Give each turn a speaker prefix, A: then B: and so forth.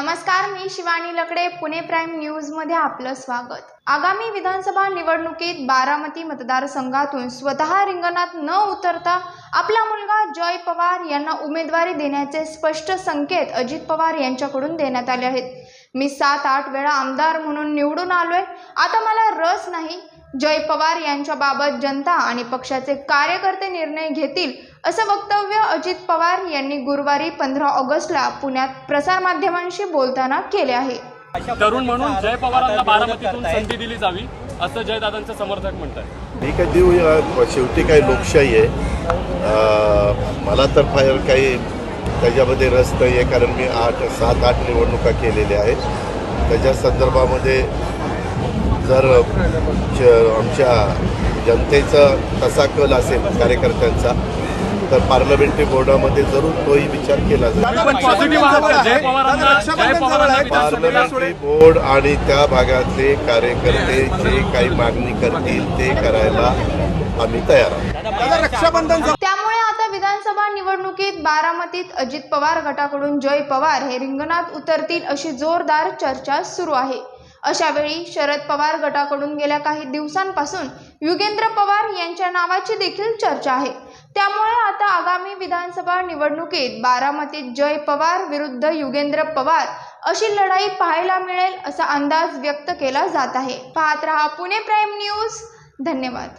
A: नमस्कार, मी शिवानी लकडे. Pune prime news मध्ये आपलं स्वागत. आगामी विधानसभा निवडणुकीत बारामती मतदारसंघातून स्वतः रिंगणात न उतरता आपला मुलगा जय पवार यांना उमेदवारी देण्याचे स्पष्ट संकेत अजित पवार यांच्याकडून देण्यात आले आहेत. मी 7-8 वेळा आमदार म्हणून निवडून आलोय, आता मला रस नाही. जय पवार यांच्याबाबत जनता आणि पक्षाचे कार्यकर्ते निर्णय घेतील, असं वक्तव्य अजित पवार यांनी गुरुवारी 15 ऑगस्टला पुण्यात प्रसारमाध्यमांशी बोलताना केले आहे.
B: तरुण म्हणून जय पवारांना बारामतीतून संधी दिली जावी असं जयदादांचे समर्थक म्हणतात.
C: मी काय देऊ, शेवटी काही लोकशाही आहे. मला तर फार काही त्याच्यामध्ये रस नाही आहे, कारण मी 7-8 निवडणुका केलेल्या आहेत. त्याच्या संदर्भामध्ये जर आमच्या जनतेचा तसा कल असेल कार्यकर्त्यांचा, तर पार्लमेंटरी बोर्डामध्ये जरूर तोही विचार केला जाईल. पार्लमेंटरी बोर्ड आणि त्या भागातले कार्यकर्ते जे काही मागणी करतील ते करायला आम्ही तयार आहोत.
A: त्यामुळे आता विधानसभा निवडणुकीत बारामतीत अजित पवार गटाकडून जय पवार हे रिंगणात उतरतील अशी जोरदार चर्चा सुरू आहे. अशावेळी शरद पवार गटाकडून गेल्या काही दिवसांपासून युगेंद्र पवार यांच्या नावाची देखील चर्चा आहे. त्यामुळे आता आगामी विधानसभा निवडणुकीत बारामतीत जय पवार विरुद्ध युगेंद्र पवार अशी लढाई पाहायला मिळेल असा अंदाज व्यक्त केला जात आहे. पाहत रहा पुणे प्राईम न्यूज. धन्यवाद.